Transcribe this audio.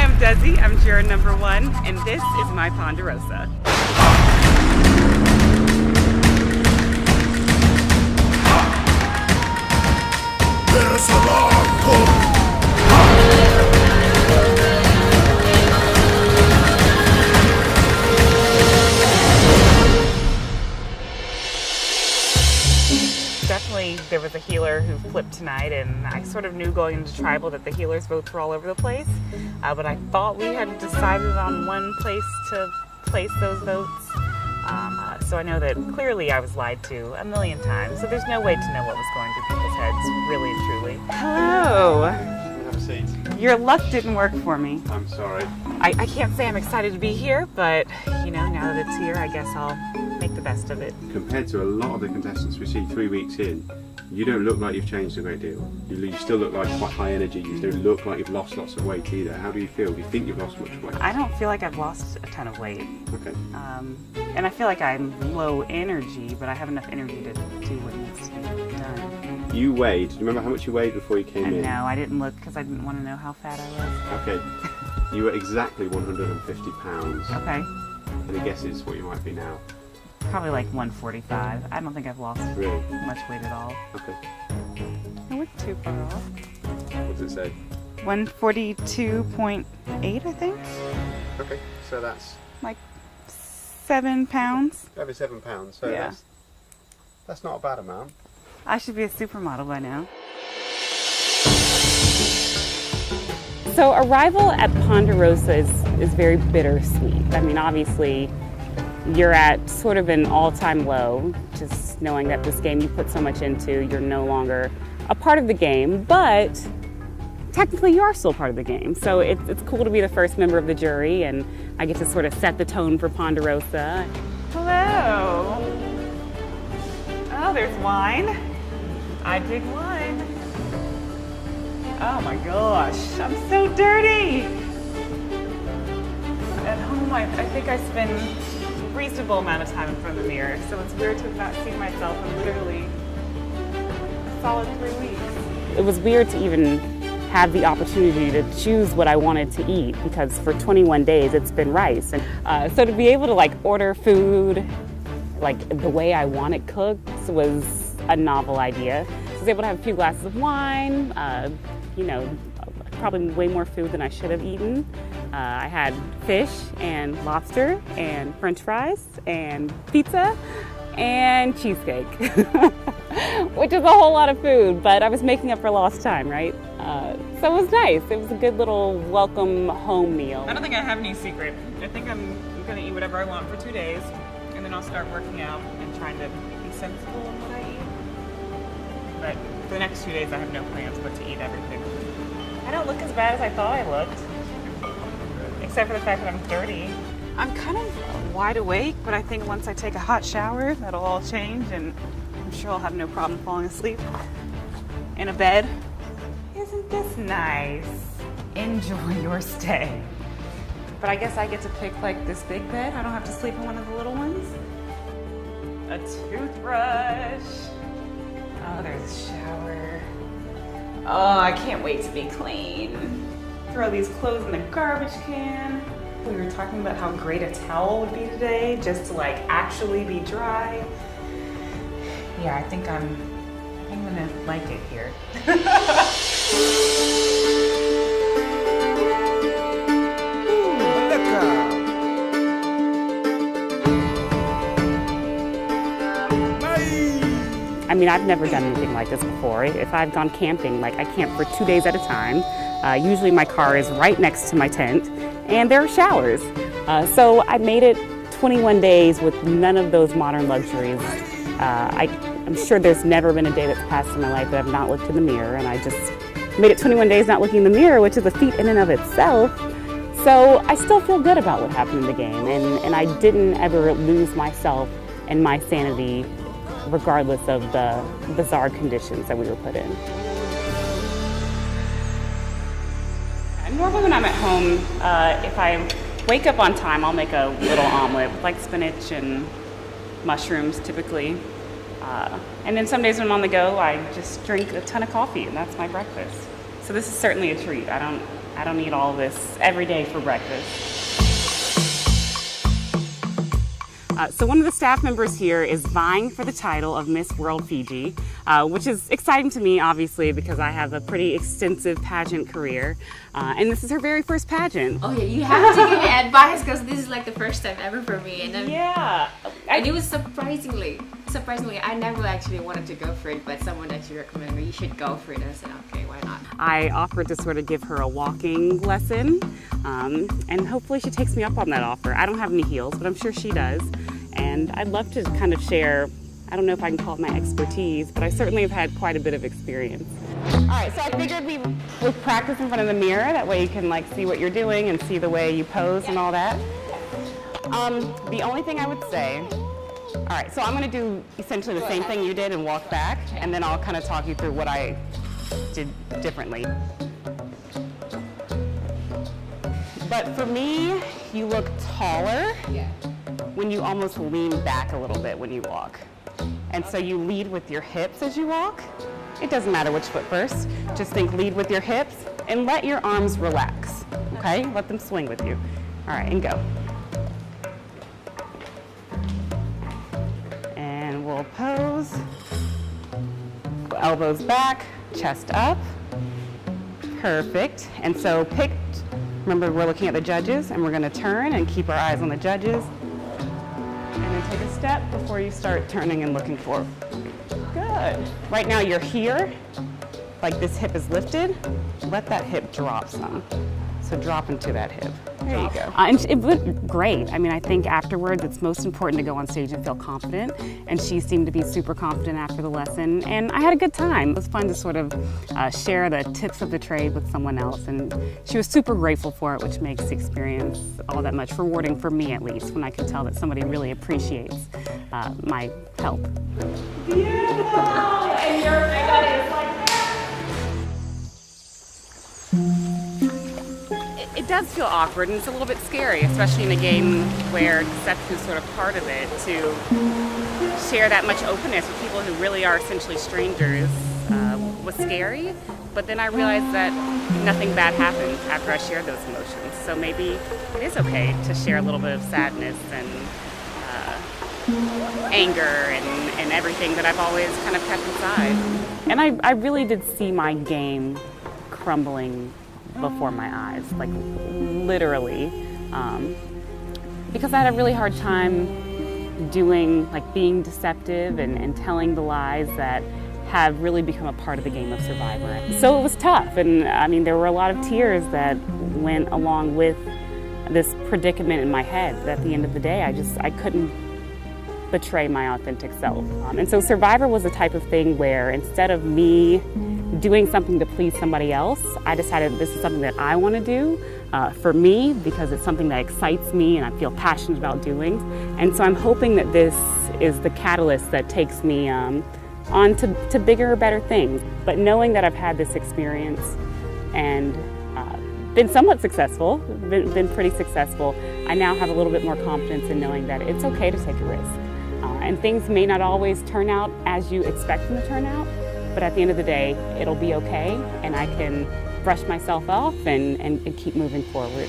am Desi, I'm juror number 1, and this is my Ponderosa. There's a lot. Definitely there was a healer who flipped tonight, and I sort of knew going into tribal that the healers' votes were all over the place, but I thought we had decided on one place to place those votes. So I know that clearly I was lied to a million times, so there's no way to know what was going through people's heads, really and truly. Hello. Have a seat. Your luck didn't work for me. I'm sorry. I can't say I'm excited to be here, but you know, now that it's here, I guess I'll make the best of it. Compared to a lot of the contestants we see 3 weeks in, you don't look like you've changed a great deal. You still look like quite high energy. You don't look like you've lost lots of weight either. How do you feel? Do you think you've lost much weight? I don't feel like I've lost a ton of weight. Okay. And I feel like I'm low energy, but I have enough energy to do what needs to be done. You weighed, do you remember how much you weighed before you came in? No, I didn't look because I didn't want to know how fat I was. Okay. You were exactly 150 pounds. Okay. Any guesses what you might be now? Probably like 145. I don't think I've lost Really? much weight at all. Okay. I wasn't too far off. What does it say? 142.8, I think. Okay, so that's Like 7 pounds. over 7 pounds. So Yeah. that's not a bad amount. I should be a supermodel by now. So arrival at Ponderosa is very bittersweet. I mean, obviously, you're at sort of an all-time low, just knowing that this game you put so much into, you're no longer a part of the game, but technically you are still part of the game. So it's cool to be the first member of the jury, and I get to sort of set the tone for Ponderosa. Hello. Oh, there's wine. I dig wine. Oh my gosh, I'm so dirty. At home, I think I spend a reasonable amount of time in front of the mirror, so it's weird to have not seen myself in literally a solid 3 weeks. It was weird to even have the opportunity to choose what I wanted to eat, because for 21 days it's been rice. And so to be able to like order food like the way I want it cooked was a novel idea. So I was able to have a few glasses of wine, you know, probably way more food than I should have eaten. I had fish and lobster and French fries and pizza and cheesecake, which is a whole lot of food, but I was making up for lost time, right? So it was nice. It was a good little welcome home meal. I don't think I have any secret. I think I'm gonna eat whatever I want for 2 days, and then I'll start working out and trying to be sensible in what I eat. But for the next 2 days, I have no plans but to eat everything. I don't look as bad as I thought I looked, except for the fact that I'm dirty. I'm kind of wide awake, but I think once I take a hot shower, that'll all change, and I'm sure I'll have no problem falling asleep in a bed. Isn't this nice? Enjoy your stay. But I guess I get to pick like this big bed. I don't have to sleep in one of the little ones. A toothbrush. Oh, there's a shower. Oh, I can't wait to be clean. Throw these clothes in the garbage can. We were talking about how great a towel would be today, just to like actually be dry. Yeah, I think I'm gonna like it here. I mean, I've never done anything like this before. If I've gone camping, like I camp for 2 days at a time. Usually my car is right next to my tent, and there are showers. So I made it 21 days with none of those modern luxuries. I'm sure there's never been a day that's passed in my life that I've not looked in the mirror, and I just made it 21 days not looking in the mirror, which is a feat in and of itself. So I still feel good about what happened in the game, and I didn't ever lose myself and my sanity regardless of the bizarre conditions that we were put in. Normally when I'm at home, if I wake up on time, I'll make a little omelet with like spinach and mushrooms typically. And then some days when I'm on the go, I just drink a ton of coffee, and that's my breakfast. So this is certainly a treat. I don't eat all this every day for breakfast. So one of the staff members here is vying for the title of Miss World Fiji, which is exciting to me, obviously, because I have a pretty extensive pageant career. And this is her very first pageant. Oh yeah, you have to give me advice because this is like the first time ever for me. And then, Yeah. and it was surprisingly, I never actually wanted to go for it, but someone actually recommended me, you should go for it. And I said, okay, why not? I offered to sort of give her a walking lesson, and hopefully she takes me up on that offer. I don't have any heels, but I'm sure she does. And I'd love to kind of share, I don't know if I can call it my expertise, but I certainly have had quite a bit of experience. All right, so I figured we would practice in front of the mirror. That way you can like see what you're doing and see the way you pose and all that. The only thing I would say, all right, so I'm gonna do essentially the same thing you did and walk back, and then I'll kind of talk you through what I did differently. But for me, you look taller when you almost lean back a little bit when you walk. And so you lead with your hips as you walk. It doesn't matter which foot first. Just think lead with your hips and let your arms relax, okay? Let them swing with you. All right, and go. And we'll pose. Elbows back, chest up. Perfect. And so remember we're looking at the judges, and we're gonna turn and keep our eyes on the judges. And then take a step before you start turning and looking forward. Good. Right now you're here, like this hip is lifted. Let that hip drop some. So drop into that hip. There you go. And it went great. I mean, I think afterwards it's most important to go on stage and feel confident. And she seemed to be super confident after the lesson. And I had a good time. It was fun to sort of share the tips of the trade with someone else. And she was super grateful for it, which makes the experience all that much rewarding for me, at least, when I can tell that somebody really appreciates my help. Beautiful! And your body is like It does feel awkward, and it's a little bit scary, especially in a game where deception is sort of part of it, to share that much openness with people who really are essentially strangers was scary. But then I realized that nothing bad happened after I shared those emotions. So maybe it is okay to share a little bit of sadness and anger and everything that I've always kind of kept inside. And I really did see my game crumbling before my eyes, like literally, because I had a really hard time being deceptive and telling the lies that have really become a part of the game of Survivor. So it was tough, and I mean, there were a lot of tears that went along with this predicament in my head. But at the end of the day, I couldn't betray my authentic self. And so Survivor was the type of thing where instead of me doing something to please somebody else, I decided this is something that I want to do for me, because it's something that excites me and I feel passionate about doing. And so I'm hoping that this is the catalyst that takes me on to bigger, better things. But knowing that I've had this experience and been somewhat successful, been pretty successful, I now have a little bit more confidence in knowing that it's okay to take a risk. And things may not always turn out as you expect them to turn out, but at the end of the day, it'll be okay, and I can brush myself off and keep moving forward.